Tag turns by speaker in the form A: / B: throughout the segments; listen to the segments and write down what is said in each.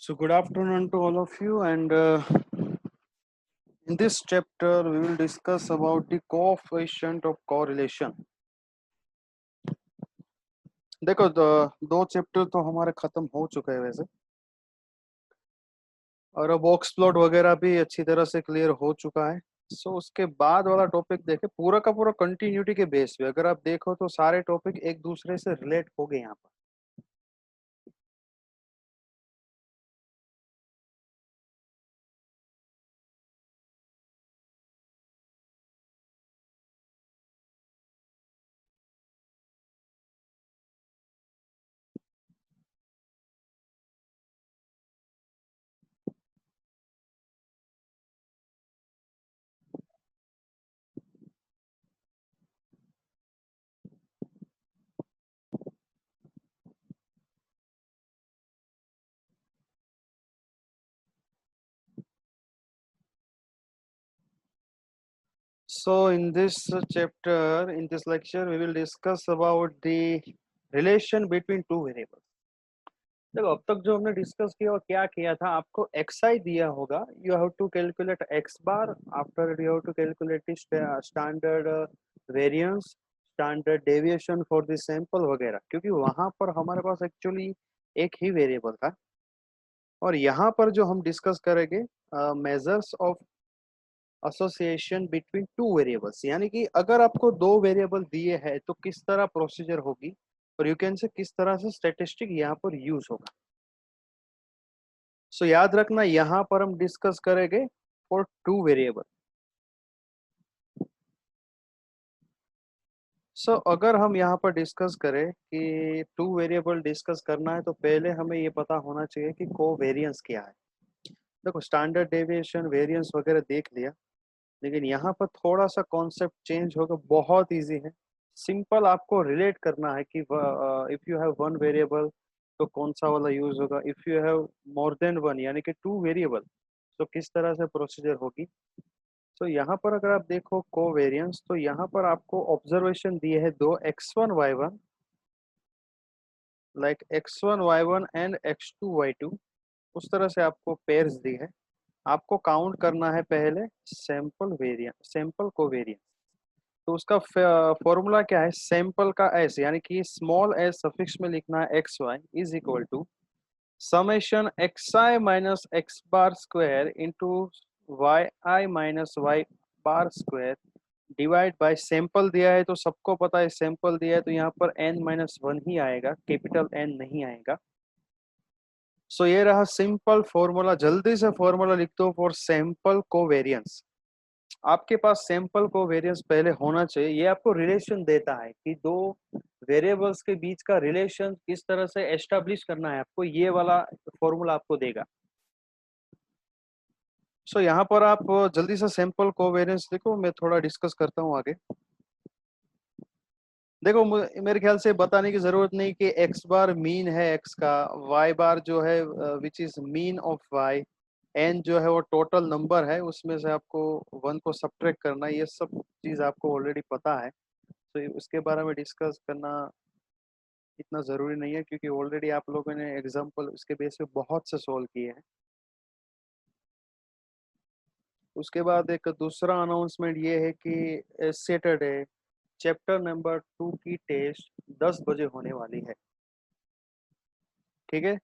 A: So good afternoon to all of you, and in this chapter we will discuss about the coefficient of correlation. देखो दो chapter तो हमारे खत्म हो चुके हैं वैसे, और अब बॉक्स प्लॉट वगैरह भी अच्छी तरह से क्लियर हो चुका है। सो उसके बाद वाला टॉपिक देखे, पूरा का पूरा कंटिन्यूटी के बेस पे अगर आप देखो तो सारे टॉपिक एक दूसरे से रिलेट हो गए यहाँ पर। So in this chapter, in this lecture, we will discuss about the relation between two variables. देखो अब तक जो हमने डिस्कस किया वो क्या किया था, आपको xi दिया होगा, you have to calculate x bar, after you have to calculate standard variance, standard deviation for the sample वगैरह, क्योंकि वहां पर हमारे पास एक्चुअली एक ही वेरिएबल था। और यहाँ पर जो हम डिस्कस करेंगे measures of association between two variables, यानी कि अगर आपको दो वेरिएबल दिए हैं तो किस तरह प्रोसीजर होगी, और यू कैन से किस तरह से स्टैटिस्टिक यहाँ पर यूज होगा। सो याद रखना यहाँ पर हम डिस्कस करेंगे फॉर टू वेरिएबल। सो अगर हम यहाँ पर डिस्कस करें कि टू वेरिएबल डिस्कस करना है तो पहले हमें ये पता होना चाहिए कि कोवेरिएंस क्या है। देखो स्टैंडर्ड डेविएशन वेरिएंस वगैरह देख लिया, लेकिन यहाँ पर थोड़ा सा कॉन्सेप्ट चेंज होगा, बहुत इजी है। सिंपल आपको रिलेट करना है कि if you have one variable तो कौन सा वाला यूज होगा, if you have more than one यानी कि टू वेरिएबल तो किस तरह से प्रोसीजर होगी। तो यहाँ पर अगर आप देखो कोवेरिएंस, तो यहाँ पर आपको ऑब्जर्वेशन दिए है दो x1 y1, like x1 y1 and x2 y2, उस तरह से आपको पेयर्स दी है। आपको काउंट करना है पहले सैंपल वेरिएंस, सैंपल कोवेरिएंस। तो उसका फॉर्मूला क्या है, सैंपल का एस यानी कि स्मॉल एस सफिक्स में लिखना है X Y is equal to summation X I minus X bar square into Y I minus Y bar square divide by sample दिया है, तो सबको पता है सैंपल दिया है तो यहाँ पर n माइनस वन ही आएगा, कैपिटल N नहीं आएगा। सो ये रहा सिंपल फॉर्मूला, जल्दी से फॉर्मूला लिख दो फॉर सैंपल कोवेरिएंस। आपके पास सैंपल कोवेरिएंस पहले होना चाहिए, ये आपको रिलेशन देता है कि दो वेरिएबल्स के बीच का रिलेशन किस तरह से एस्टेब्लिश करना है, आपको ये वाला फॉर्मूला आपको देगा। सो यहाँ पर आप जल्दी से सैंपल कोवेरिएंस देखो, मैं थोड़ा डिस्कस करता हूँ आगे। देखो मेरे ख्याल से बताने की जरूरत नहीं कि x बार मीन है x का, y बार जो है which is mean of y, n जो है वो टोटल नंबर है, उसमें से आपको वन को सब्ट्रैक्ट करना है, ये सब चीज आपको ऑलरेडी पता है। तो उसके बारे में डिस्कस करना इतना ज़रूरी नहीं है, क्योंकि ऑलरेडी आप लोगों ने एग्जाम्पल उसके बेस पे बहुत से सॉल्व किए हैं। उसके बाद एक दूसरा अनाउंसमेंट ये है कि सैटरडे चैप्टर नंबर 2 की टेस्ट 10 बजे होने वाली है, ठीक है।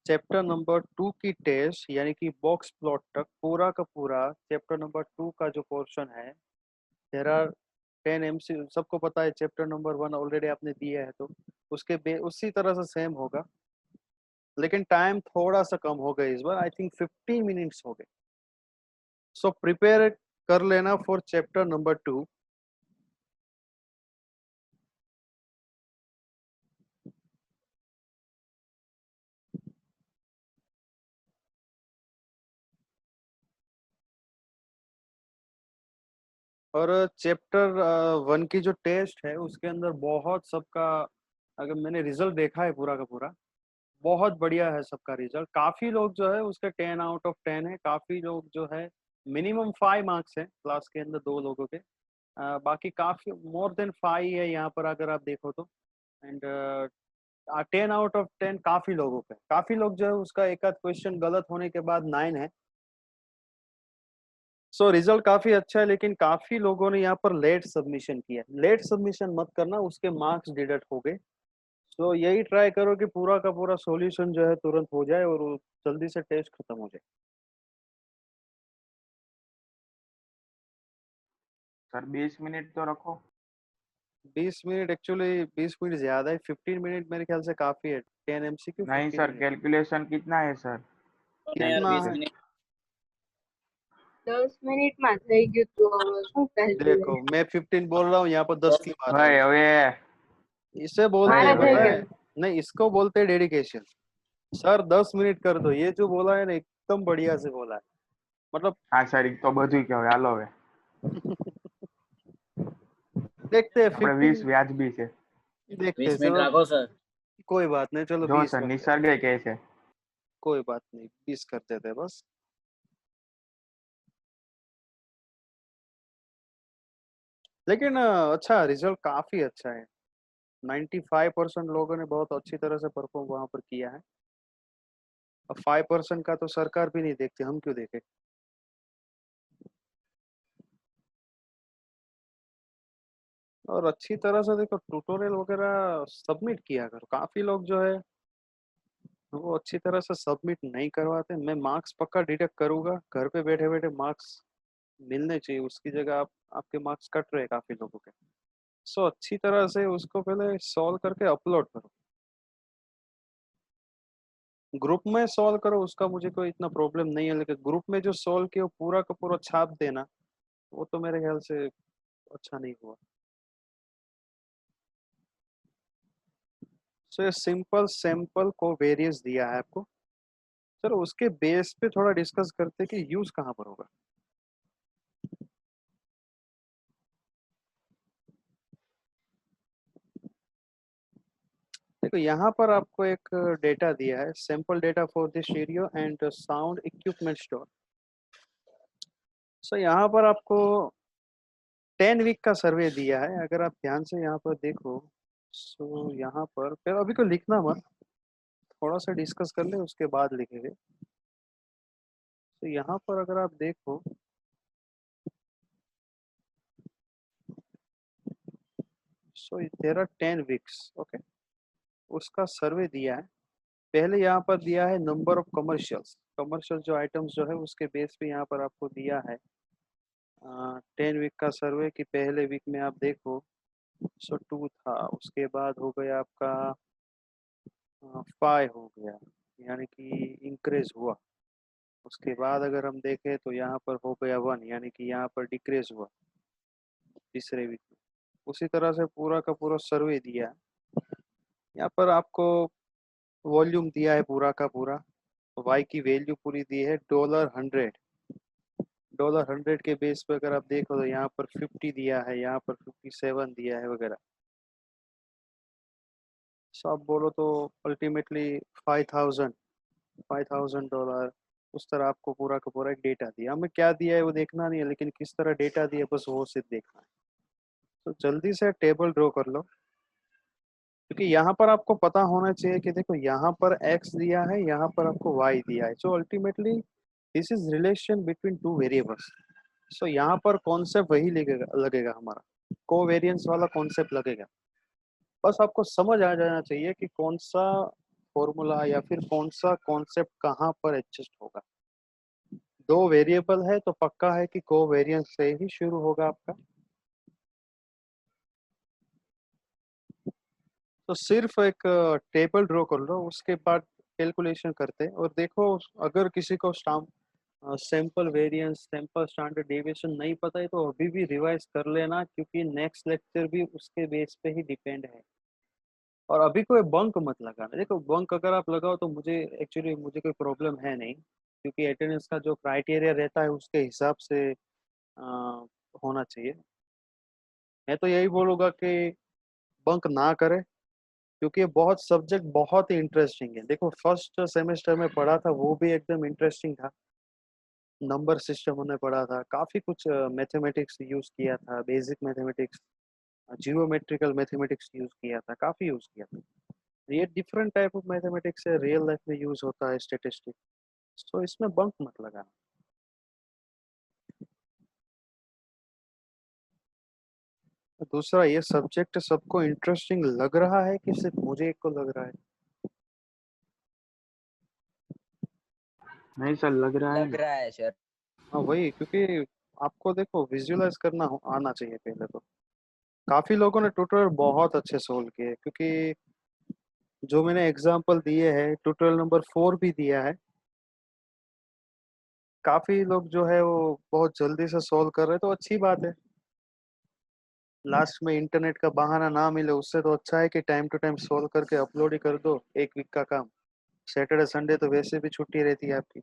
A: चैप्टर नंबर 2 की टेस्ट यानी कि बॉक्स प्लॉट तक पूरा का पूरा चैप्टर नंबर 2 का जो पोर्शन है, देर आर 10 MC, सबको पता है चैप्टर नंबर 1 ऑलरेडी आपने दिया है, तो उसके उसी तरह से सेम होगा, लेकिन टाइम थोड़ा सा कम हो गया इस बार, आई थिंक 15 मिनट्स हो गए। सो प्रिपेयर कर लेना फॉर चैप्टर नंबर 2। और चैप्टर 1 की जो टेस्ट है उसके अंदर बहुत सबका, अगर मैंने रिजल्ट देखा है पूरा का पूरा, बहुत बढ़िया है सबका रिजल्ट। काफी लोग जो है उसके 10 आउट ऑफ 10 है, काफी लोग जो है मिनिमम 5 मार्क्स है क्लास के अंदर, दो लोगों के। बाकी काफी मोर देन 5 है यहाँ पर अगर आप देखो तो। एंड 10 आउट ऑफ 10 काफी लोगों पे, काफी लोग जो है उसका एक आध क्वेश्चन गलत होने के बाद 9 है। सो रिजल्ट काफी अच्छा है, लेकिन काफी लोगों ने यहाँ पर लेट सबमिशन किया। लेट सबमिशन मत करना, उसके मार्क्स डिडक्ट हो गए। तो यही ट्राई करो कि पूरा का पूरा सॉल्यूशन जो है तुरंत हो जाए और जल्दी से टेस्ट खत्म हो जाए।
B: सर 20 मिनट तो रखो।
A: 20 मिनट एक्चुअली 20 मिनट ज्यादा है, 15 मिनट मेरे ख्याल से काफी है। 10 MCQ
B: नहीं
A: 15
B: सर,
A: मिनट
B: कैलकुलेशन कितना है सर?
C: ને યાર
A: कितना
C: 20
A: है?
C: મિનિટ 10 મિનિટમાં થઈ ગયું તો હવે શું
A: देखो
C: કેલ્ક્યુલેશન
A: मैं 15 बोल रहा हूँ, यहाँ पर 10 की बात हो
B: भाई
A: रही
B: હવે
A: है। इसे बोलते
B: भाई
A: हैं
C: મારા થઈ
A: पता
B: હવે
A: है,
C: ગયું
A: नहीं इसको बोलते हैं डेडिकेशन। सर 10 मिनट कर दो, ये जो बोला है ना एकदम बढ़िया से बोला है, मतलब
B: હા सर, ઈ તો બધું કહેવાય, હાલો હવે
A: देखते हैं
B: આપણે
A: 15,
B: 20 વ્યાજબી છે।
A: देखते
C: 20
A: हैं
C: મિનિટ
A: चलो।
C: રાખો સર
A: कोई बात नहीं, चलो
B: જો
A: 20
B: સર
A: करते हैं।
B: નિસર્ગે કહે છે।
A: कोई बात नहीं, 20 करते थे बस। लेकिन अच्छा रिजल्ट काफी अच्छा है। 95% लोगों ने बहुत अच्छी तरह से परफॉर्म वहां पर किया है। अब 5% का तो सरकार भी नहीं देखती, हम क्यों देखें। और अच्छी तरह से देखो ट्यूटोरियल वगैरह सबमिट किया करो। काफी लोग जो है वो अच्छी तरह से सबमिट नहीं करवाते। मैं मार्क्स पक्का डिडक्ट करूंगा, घर पे बैठे बैठे मार्क्स मिलने चाहिए, उसकी जगह आप आपके मार्क्स कट रहे हैं काफी लोगों के। सो अच्छी तरह से उसको पहले सॉल्व करके अपलोड करो, ग्रुप में सॉल्व करो, उसका मुझे कोई इतना प्रॉब्लम नहीं है। लेकिन ग्रुप में जो सॉल्व किया वो पूरा का पूरा छाप देना, वो तो मेरे ख्याल से अच्छा नहीं हुआ। सो ये सिंपल सैंपल को वेरियंस दिया है आपको। चलो उसके बेस पे थोड़ा डिस्कस करते हैं कि यूज कहाँ पर होगा। देखो यहाँ पर आपको एक डेटा दिया है, sample data for the stereo and sound equipment store. So यहाँ पर आपको 10 वीक का सर्वे दिया है। अगर आप ध्यान से यहाँ पर देखो, सो यहाँ पर फिर अभी को लिखना मत, थोड़ा सा डिस्कस कर ले उसके बाद लिखेंगे। तो यहाँ पर अगर आप देखो, so there are 10 weeks, okay, उसका सर्वे दिया है। पहले यहाँ पर दिया है नंबर ऑफ कमर्शियल्स, कमर्शियल जो आइटम्स जो है उसके बेस पे यहाँ पर आपको दिया है 10 वीक का सर्वे की पहले वीक में आप देखो। सो 2 था, उसके बाद हो गया आपका 5 हो गया, यानी कि इंक्रीज हुआ। उसके बाद अगर हम देखें तो यहाँ पर हो गया 1, यानी कि यहाँ पर डिक्रीज हुआ तीसरे वीक में। उसी तरह से पूरा का पूरा सर्वे दिया है। यहाँ पर आपको वॉल्यूम दिया है पूरा का पूरा, वाई की वैल्यू पूरी दी है $100। $100 के बेस पे अगर आप देखो तो यहाँ पर 50 दिया है, यहाँ पर 57 दिया है वगैरह। सो आप बोलो तो अल्टीमेटली 5000 $5000 उस तरह आपको पूरा का पूरा एक डेटा दिया। हमें क्या दिया है वो देखना नहीं है, लेकिन किस तरह डेटा दिया बस वो सिर्फ देखना है। तो जल्दी से टेबल ड्रॉ कर लो, क्योंकि यहाँ पर आपको पता होना चाहिए कि देखो यहाँ पर x दिया है, यहाँ पर आपको y दिया है। So ultimately this is relation between two variables. So यहाँ पर कॉन्सेप्ट वही लगेगा लगेगा हमारा, कोवेरिएंस वाला कॉन्सेप्ट लगेगा। बस आपको समझ आ जाना चाहिए कि कौन सा फॉर्मूला या फिर कौन सा कॉन्सेप्ट कहाँ पर एडजस्ट होगा। दो वेरिएबल है तो पक्का है कि कोवेरिएंस से ही शुरू होगा आपका। तो सिर्फ एक टेबल ड्रॉ कर लो, उसके बाद कैलकुलेशन करते हैं। और देखो अगर किसी को sample variance sample standard deviation नहीं पता है तो अभी भी रिवाइज कर लेना, क्योंकि नेक्स्ट लेक्चर भी उसके बेस पे ही डिपेंड है। और अभी कोई बंक मत लगाना। देखो बंक अगर आप लगाओ तो मुझे कोई प्रॉब्लम है नहीं, क्योंकि अटेंडेंस का जो क्राइटेरिया रहता है उसके हिसाब से होना चाहिए। मैं तो यही बोलूँगा कि बंक ना करें, क्योंकि ये बहुत सब्जेक्ट बहुत ही इंटरेस्टिंग है। देखो फर्स्ट सेमेस्टर में पढ़ा था वो भी एकदम इंटरेस्टिंग था, नंबर सिस्टम हमने पढ़ा था, काफ़ी कुछ मैथमेटिक्स यूज़ किया था, basic mathematics, geometrical mathematics use किया था, काफ़ी यूज़ किया था। ये डिफरेंट टाइप ऑफ मैथमेटिक्स है, रियल लाइफ में यूज होता है स्टेटिस्टिक्स, तो इसमें बंक मत लगाना। दूसरा, ये सब्जेक्ट सबको इंटरेस्टिंग लग रहा है कि सिर्फ मुझे एक को लग रहा है?
B: नहीं सर, लग रहा है
D: लग
B: ना।
D: रहा है सर।
A: हाँ वही, क्योंकि आपको देखो विजुअलाइज करना आना चाहिए पहले तो। काफी लोगों ने ट्यूटोरियल बहुत अच्छे सोल्व किए, क्योंकि जो मैंने एग्जांपल दिए हैं, ट्यूटोरियल नंबर 4 भी दिया है। काफी लोग जो है वो बहुत जल्दी से सोल्व कर रहे हैं, तो अच्छी बात है। लास्ट में इंटरनेट का बहाना ना मिले, उससे तो अच्छा है कि टाइम टू टाइम सोल्व करके अपलोड ही कर दो एक वीक का काम। सैटरडे संडे तो वैसे भी छुट्टी रहती है आपकी,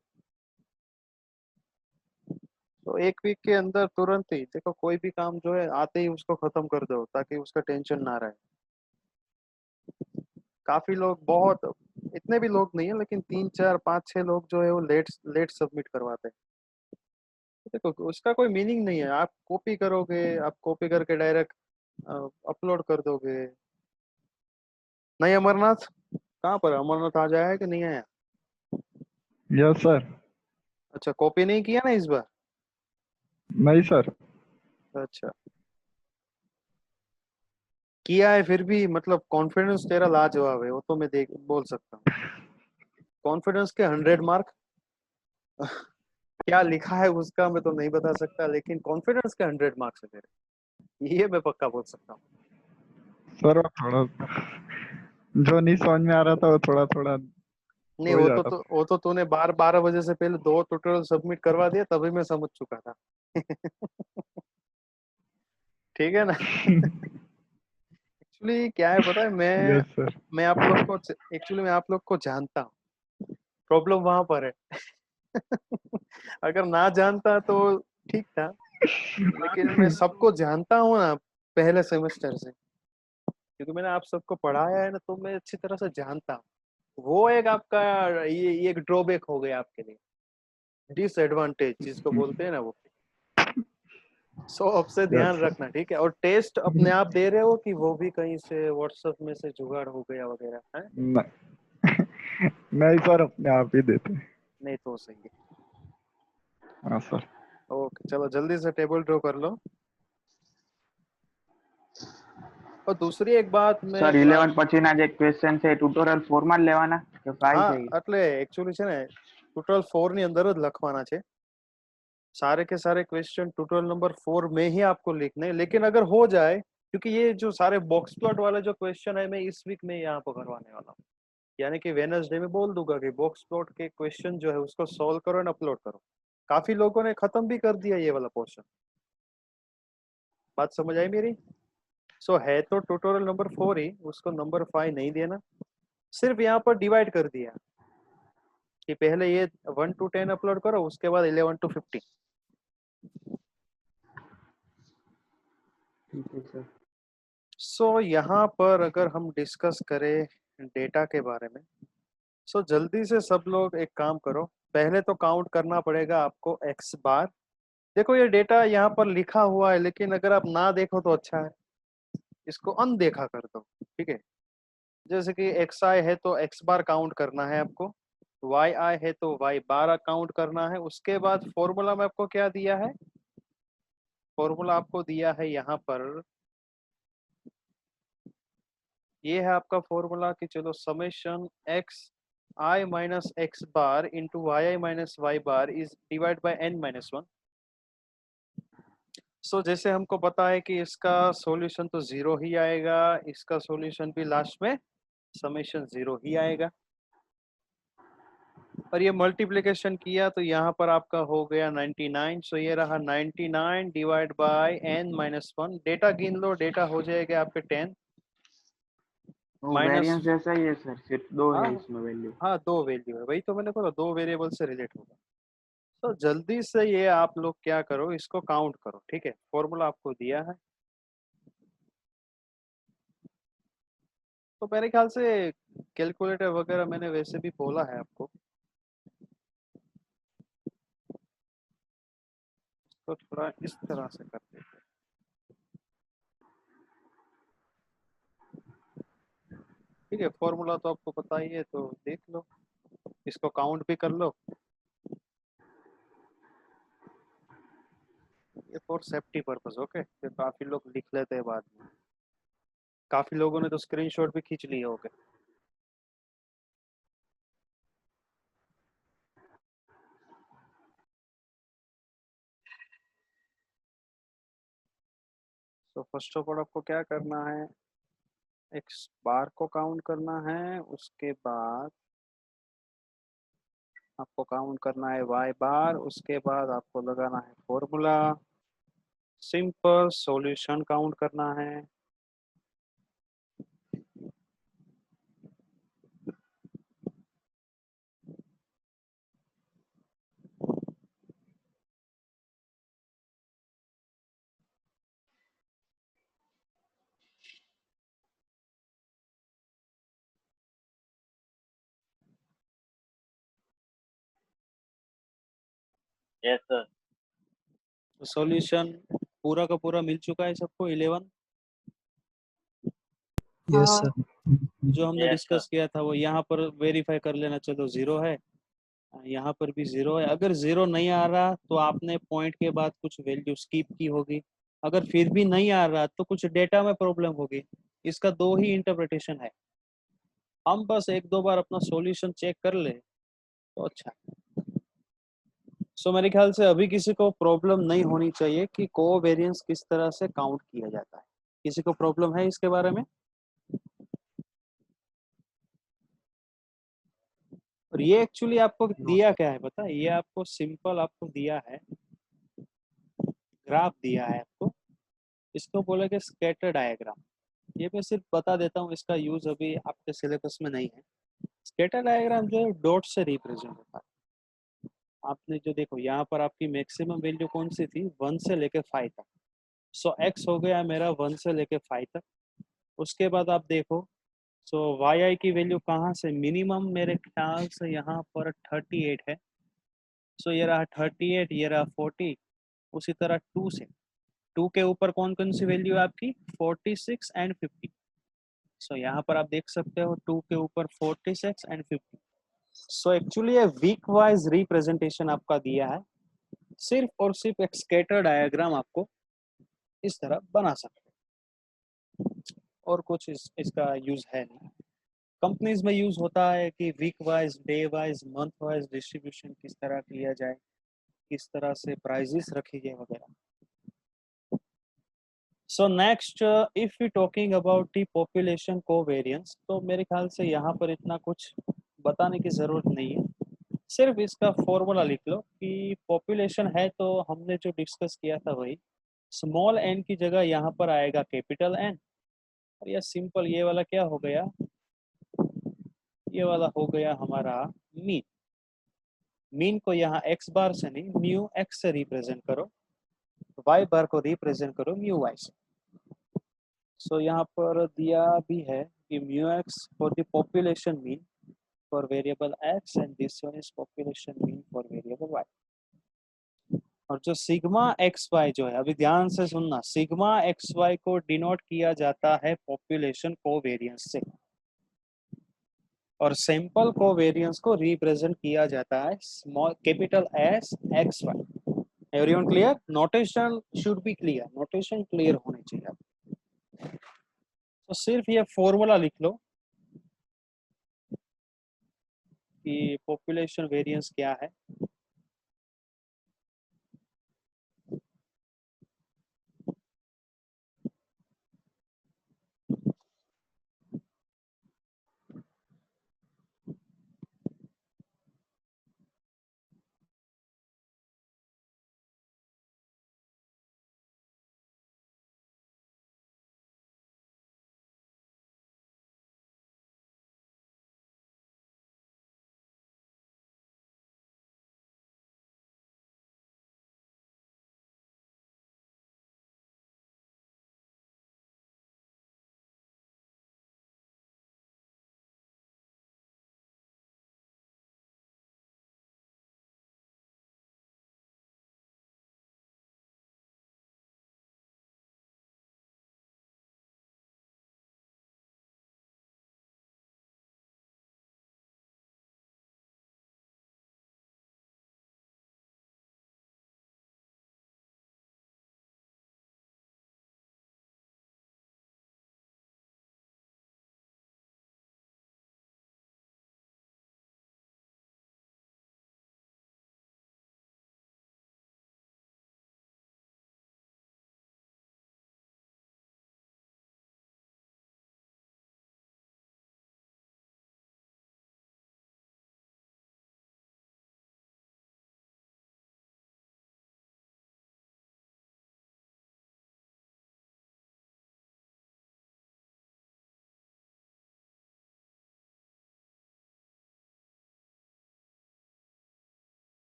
A: तो एक वीक के अंदर तुरंत ही देखो कोई भी काम जो है आते ही उसको खत्म कर दो, ताकि उसका टेंशन ना रहे। काफी लोग, बहुत, इतने भी लोग नहीं है लेकिन 3 4 5 6 लोग जो है वो लेट लेट सबमिट करवाते हैं। देखो उसका कोई मीनिंग नहीं है, आप कॉपी करोगे, आप कॉपी करके डायरेक्ट अपलोड कर दोगे। नहीं अमरनाथ, कहाँ पर है? अमरनाथ आ जाया है कि नहीं आया?
E: Yes sir.
A: अच्छा, कॉपी नहीं किया ना इस बार?
E: नहीं सर।
A: अच्छा, किया है फिर भी, मतलब कॉन्फिडेंस तेरा लाजवाब है, वो तो मैं देख बोल सकता हूँ। कॉन्फिडेंस के 100 मार्क। क्या लिखा है उसका मैं तो नहीं बता सकता, लेकिन कॉन्फिडेंस के 100 मार्क्स है तेरे, ये मैं पक्का बोल सकता हूँ।
E: सर वो थोड़ा जो नहीं समझ में आ रहा था वो थोड़ा थोड़ा
A: नहीं,
E: हो ही जाता था।
A: वो तो तूने 12 बजे से पहले 2 ट्यूटोरियल सबमिट करवा दिया, तभी मैं समझ चुका था। ठीक है ना? एक्चुअली क्या है पता है,
E: यस सर।
A: मैं आप लोग को एक्चुअली मैं आप लोग को जानता हूँ, प्रॉब्लम वहां पर है। अगर ना जानता तो ठीक था, लेकिन मैं सबको जानता हूँ ना पहले सेमेस्टर से, क्योंकि मैंने आप सबको पढ़ाया है ना, तो मैं अच्छी तरह से जानता हूँ। वो एक आपका ये एक ड्रॉबैक हो गया आपके लिए, डिसएडवांटेज जिसको बोलते हैं ना वो। सो अब से ध्यान
E: यस
A: रखना, ठीक है? और टेस्ट अपने आप दे रहे हो कि वो भी कहीं से व्हाट्सएप में से जुगाड़ हो गया वगैरह है?
E: नहीं सर, अपने आप ही देते हैं।
A: नहीं तो सही है।
E: हाँ सर।
A: ओके चलो जल्दी से टेबल ड्रॉ कर लो। और दूसरी एक बात मैं
B: સર 11 પછીના જે ક્વેશ્ચન છે ટ્યુટોરિયલ 4 માં જ લેવાના કે 5
A: हाँ
B: છે ઈ?
A: એટલે एक्चुअली છે ને ट्यूटोरियल 4 ની અંદર જ લખવાના છે। सारे के सारे क्वेश्चन ट्यूटोरियल नंबर 4 में ही आपको लिखने हैं, लेकिन अगर हो जाए, क्योंकि ये जो सारे बॉक्स प्लॉट वाले जो क्वेश्चन है मैं इस वीक में यहाँ पर करवाने वाला हूँ, यानी कि वेडनेसडे में बोल दूंगा कि बॉक्स प्लॉट के क्वेश्चन जो है उसको सॉल्व करो एंड अपलोड करो। काफी लोगों ने खत्म भी कर दिया ये वाला पोर्शन। बात समझ आई मेरी? सो है तो ट्यूटोरियल नंबर 4 ही, उसको नंबर 5 नहीं देना, सिर्फ यहाँ पर डिवाइड कर दिया कि पहले ये 1 to 10 अपलोड करो, उसके बाद 11 to 15।
B: ठीक है सर।
A: सो यहाँ पर अगर हम डिस्कस करें डेटा के बारे में, सो जल्दी से सब लोग एक काम करो, पहले तो काउंट करना पड़ेगा आपको एक्स बार। देखो ये डेटा यहाँ पर लिखा हुआ है, लेकिन अगर आप ना देखो तो अच्छा है, इसको अनदेखा कर दो, ठीक है? जैसे कि एक्स आई है तो एक्स बार काउंट करना है आपको, वाई आई है तो वाई बार काउंट करना है। उसके बाद फॉर्मूला में आपको क्या दिया है? फॉर्मूला आपको दिया है यहाँ पर, ये है आपका फॉर्मूला कि चलो summation X I minus X bar into Y I minus Y bar is divide by N minus 1। So जैसे हमको पता है कि इसका सॉल्यूशन तो 0 ही आएगा, इसका सॉल्यूशन भी लास्ट में समेशन 0 ही आएगा। और ये मल्टीप्लिकेशन किया तो यहाँ पर आपका हो गया 99। सो ये रहा 99 divide by n minus 1। Data गिन लो, डेटा हो जाएगा आपके 10
B: वो
A: माइनस।
B: वेरिएंस ऐसा ही है सर, सिर्फ 2
A: हाँ
B: है इसमें वैल्यू।
A: हाँ, 2 वैल्यू है, वही तो मैंने बोला 2 वेरिएबल से रिलेट होगा। तो जल्दी से ये आप लोग क्या करो, इसको काउंट करो, ठीक है? फॉर्मूला आपको दिया है, तो मेरे ख्याल से कैलकुलेटर वगैरह मैंने वैसे भी बोला है आपको, तो थोड़ा इस तरह से कर देते हैं। ठीक है, फॉर्मूला तो आपको पता ही है, तो देख लो, इसको काउंट भी कर लो। ये फॉर सेफ्टी पर्पस, ओके, फिर काफी लोग लिख लेते हैं बाद में, काफी लोगों ने तो स्क्रीनशॉट भी खींच लिए होंगे। तो फर्स्ट ऑफ ऑल आपको क्या करना है, एक्स बार को काउंट करना है, उसके बाद आपको काउंट करना है वाई बार, उसके बाद आपको लगाना है फॉर्मूला, सिंपल सॉल्यूशन काउंट करना है।
D: Yes sir.
A: सॉल्यूशन पूरा का पूरा मिल चुका है सबको, 11
F: यस
C: हाँ
F: सर।
A: जो हमने
D: Yes,
A: डिस्कस किया था वो यहाँ पर वेरीफाई कर लेना। चलो 0 है, यहाँ पर भी 0 है। अगर 0 नहीं आ रहा तो आपने पॉइंट के बाद कुछ वैल्यू स्किप की होगी, अगर फिर भी नहीं आ रहा तो कुछ डेटा में प्रॉब्लम होगी। इसका दो ही इंटरप्रिटेशन है, हम बस एक दो बार अपना सॉल्यूशन चेक कर ले तो अच्छा है। सो मेरे ख्याल से अभी किसी को प्रॉब्लम नहीं होनी चाहिए कि कोवेरिएंस किस तरह से काउंट किया जाता है। किसी को प्रॉब्लम है इसके बारे में? और ये एक्चुअली आपको दिया क्या है पता है, ये आपको सिंपल आपको दिया है, ग्राफ दिया है आपको, इसको बोलेंगे स्कैटर डायग्राम। ये मैं सिर्फ बता देता हूँ, इसका यूज अभी आपके सिलेबस में नहीं है। स्कैटर डायग्राम जो है डॉट से रिप्रेजेंट होता है। आपने जो देखो यहाँ पर आपकी मैक्सिमम वैल्यू कौन सी थी, 1 से लेके 5 तक। सो एक्स हो गया मेरा 1 से लेके 5 तक। उसके बाद आप देखो, सो वाई आई की वैल्यू कहाँ से, मिनिमम मेरे ख्याल से यहाँ पर 38 है। सो ये रहा 38, ये रहा 40। उसी तरह 2 से, 2 के ऊपर कौन कौन सी वैल्यू है आपकी, 46 एंड 50। सो यहाँ पर आप देख सकते हो 2 के ऊपर 46 एंड 50। सो एक्चुअली ये वीक वाइज रिप्रेजेंटेशन आपका दिया है, सिर्फ और सिर्फ एक स्कैटर डायग्राम आपको इस तरह बना सकते हैं, और कुछ इसका यूज है नहीं। कंपनीज में यूज होता है कि week wise, day wise, month wise distribution किस तरह किया जाए, किस तरह से प्राइजेस रखी जाए वगैरह। So next, if you talking about the population covariance, तो मेरे ख्याल से यहाँ पर इतना कुछ बताने की जरूरत नहीं है, सिर्फ इसका फॉर्मूला लिख लो कि पॉपुलेशन है तो हमने जो डिस्कस किया था वही, स्मॉल एन की जगह यहाँ पर आएगा कैपिटल एन, और यह सिंपल ये वाला क्या हो गया, ये वाला हो गया हमारा मीन। मीन को यहाँ एक्स बार से नहीं, म्यू एक्स से रिप्रेजेंट करो, वाई बार को रिप्रेजेंट करो म्यू वाई से। सो यहाँ पर दिया भी है कि mu X for the population mean for variable X and this one is population mean for variable Y. और जो सिग्मा एक्स वाई जो है, अभी ध्यान से सुनना, सिग्मा एक्स वाई को डिनोट किया जाता है पॉपुलेशन कोवेरिएंस से, और सैंपल कोवेरिएंस को रिप्रेजेंट किया जाता है small capital S X Y. Everyone clear? Notation should be clear, notation clear होने चाहिए। तो सिर्फ ये फॉर्मूला लिख लो कि पॉपुलेशन वेरिएंस क्या है।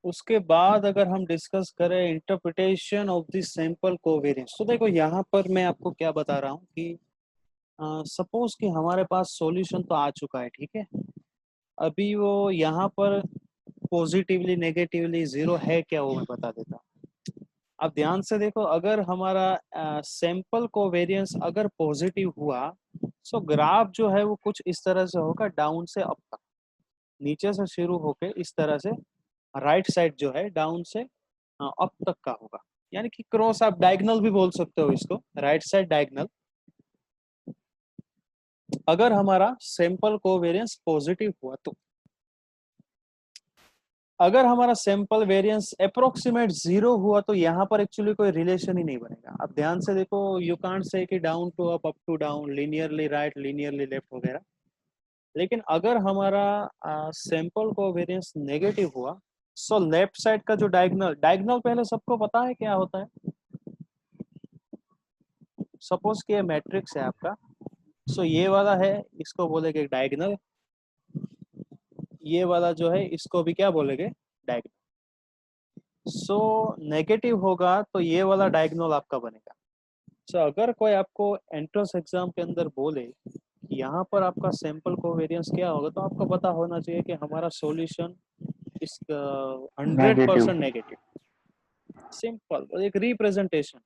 A: उसके बाद अगर हम डिस्कस करें interpretation of the sample covariance, तो देखो यहाँ पर मैं आपको क्या बता रहा हूँ कि सपोज कि हमारे पास सॉल्यूशन तो आ चुका है, ठीक है। अभी वो यहाँ पर पॉजिटिवली नेगेटिवली जीरो है क्या, वो मैं बता देता हूँ। अब ध्यान से देखो, अगर हमारा सैंपल कोवेरिएंस अगर पॉजिटिव हुआ, सो ग्राफ जो है वो कुछ इस तरह से होगा, डाउन से अप तक, नीचे से शुरू होके इस तरह से राइट साइड जो है डाउन से अप तक का होगा, यानी कि क्रॉस, आप डायगोनल भी बोल सकते हो इसको, राइट साइड डायगोनल। अगर हमारा सैंपल कोवेरिएंस पॉजिटिव हुआ तो, अगर हमारा सैंपल वेरिएंस अप्रोक्सीमेट जीरो हुआ तो यहाँ पर एक्चुअली कोई रिलेशन ही नहीं बनेगा। अब ध्यान से देखो, यू कांट से कि down to up to down, linearly right linearly left वगैरह। लेकिन अगर हमारा सैंपल को वेरिएंस नेगेटिव हुआ, सो लेफ्ट साइड का जो डायगोनल, डायगोनल पहले सबको पता है क्या होता है। सपोज कि ये मैट्रिक्स है आपका, सो ये वाला है, इसको बोलेंगे डायगोनल, ये वाला जो है इसको भी क्या बोलेंगे, डायगोनल। सो नेगेटिव होगा तो ये वाला डायगोनल आपका बनेगा। सो अगर कोई आपको एंट्रेंस एग्जाम के अंदर बोले कि यहाँ पर आपका सैंपल कोवेरिएंस क्या होगा, तो आपको पता होना चाहिए कि हमारा सॉल्यूशन इस 100% नेगेटिव। सिंपल एक रिप्रेजेंटेशन।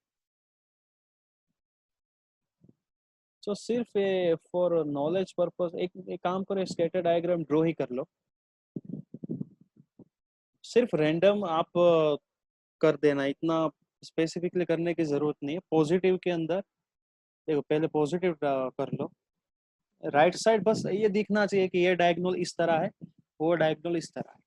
A: सो सिर्फ फॉर नॉलेज पर्पस एक काम करो, स्कैटर डायग्राम ड्रॉ ही कर लो। सिर्फ रैंडम आप कर देना, इतना स्पेसिफिकली करने की जरूरत नहीं है। पॉजिटिव के अंदर देखो, पहले पॉजिटिव कर लो, राइट साइड बस ये दिखना चाहिए कि ये डायगोनल इस तरह है, वो डायगोनल इस तरह है।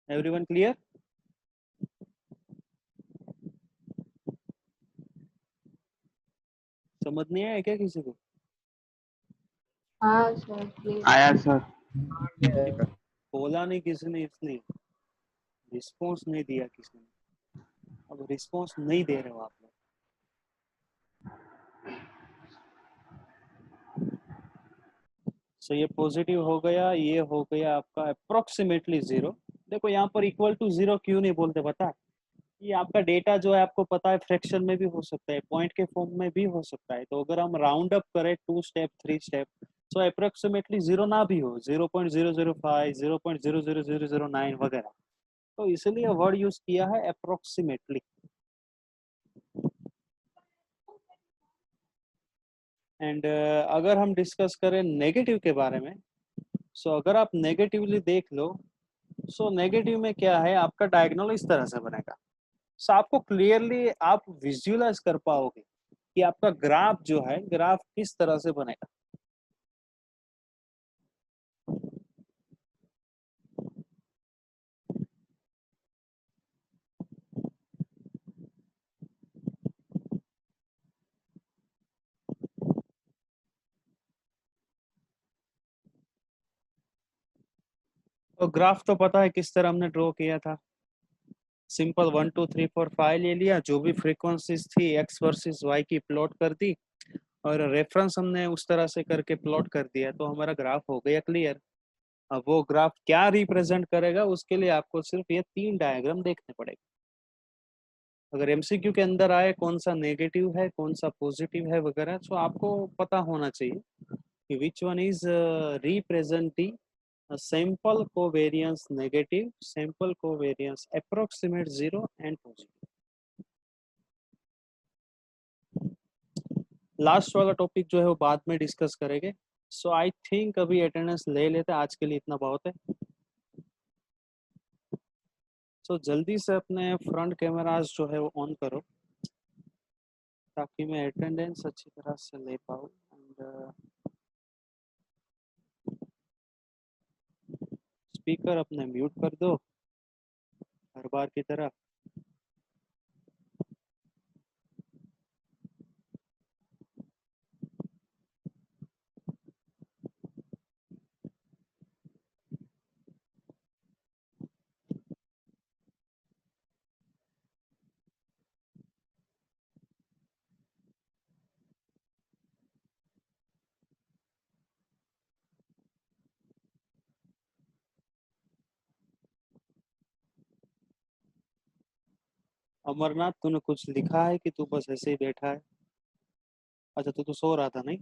A: Everyone clear? समझ नहीं आया क्या किसी को?
C: हाँ सर प्लीज।
B: आया सर।
A: बोला नहीं किसी ने, इसलिए रिस्पॉन्स नहीं दिया किसी ने। अब रिस्पॉन्स नहीं दे रहे हो आप लोग। सो ये पॉजिटिव हो गया, ये हो गया आपका अप्रोक्सीमेटली जीरो। देखो यहाँ पर इक्वल टू जीरो क्यों नहीं बोलते पता है? ये आपका डेटा जो है आपको पता है फ्रैक्शन में भी हो सकता है, पॉइंट के फॉर्म में भी हो सकता है। तो अगर हम राउंड अप करें 2 स्टेप 3 स्टेप, तो अप्रोक्सीमेटली जीरो ना भी हो, 0.005 0.00009 वगैरह, तो इसलिए वर्ड यूज किया है अप्रोक्सीमेटली। एंड अगर हम डिस्कस करें नेगेटिव के बारे में, सो अगर आप नेगेटिवली देख लो, सो नेगेटिव में क्या है, आपका डायगोनल इस तरह से बनेगा। सो आपको क्लियरली आप विजुअलाइज कर पाओगे कि आपका ग्राफ जो है, ग्राफ किस तरह से बनेगा। तो ग्राफ तो पता है किस तरह हमने ड्रॉ किया था। सिंपल 1 2 3 4 5 ले लिया, जो भी फ्रीक्वेंसीज थी एक्स वर्सेस वाई की प्लॉट कर दी, और रेफरेंस हमने उस तरह से करके प्लॉट कर दिया, तो हमारा ग्राफ हो गया क्लियर। अब वो ग्राफ क्या रिप्रेजेंट करेगा, उसके लिए आपको सिर्फ ये 3 डायग्राम देखने पड़ेगा। अगर एमसीक्यू के अंदर आए कौन सा नेगेटिव है कौन सा पॉजिटिव है वगैरह, तो आपको पता होना चाहिए कि which one is representing sample covariance negative, sample covariance approximate zero and positive। Last वाला टॉपिक जो है वो बाद में डिस्कस करेंगे। सो आई थिंक अभी अटेंडेंस ले लेते हैं, आज के लिए इतना बहुत है। सो जल्दी से अपने फ्रंट कैमरास जो है वो ऑन करो, ताकि मैं अटेंडेंस अच्छी तरह से ले पाऊँ। एंड स्पीकर अपने म्यूट कर दो हर बार की तरह। अमरनाथ, तूने कुछ लिखा है कि तू बस ऐसे ही बैठा है? अच्छा, तू तो सो रहा था नहीं?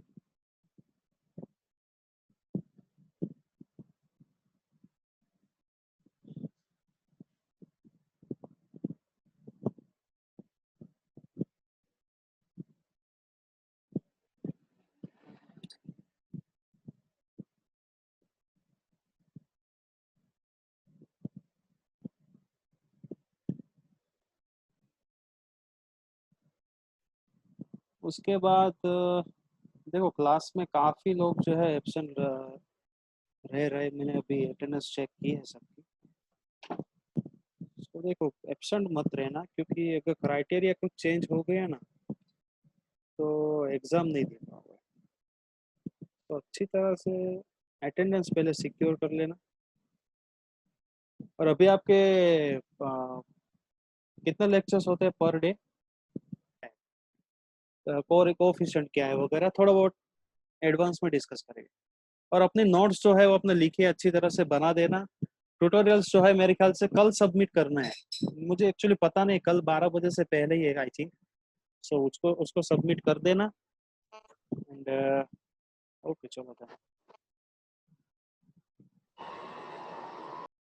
A: उसके बाद देखो, क्लास में काफी लोग जो है एब्सेंट रह रहे। मैंने अभी अटेंडेंस चेक की है सबकी। तो देखो, एब्सेंट मत रहना, क्योंकि अगर क्राइटेरिया कुछ चेंज हो गया ना तो एग्जाम नहीं दे पाओगे। तो अच्छी तरह से अटेंडेंस पहले सिक्योर कर लेना। और अभी आपके कितने लेक्चर्स होते हैं पर डे? कोएफिशिएंट क्या है वगैरह थोड़ा बहुत एडवांस में डिस्कस करेंगे। और अपने नोट्स जो है वो अपने लिखे अच्छी तरह से बना देना। ट्यूटोरियल्स जो है मेरे ख्याल से कल सबमिट करना है। मुझे एक्चुअली पता नहीं, कल 12 बजे से पहले ही है आई थिंक। सो उसको उसको सबमिट कर देना। एंड ओके, चलो।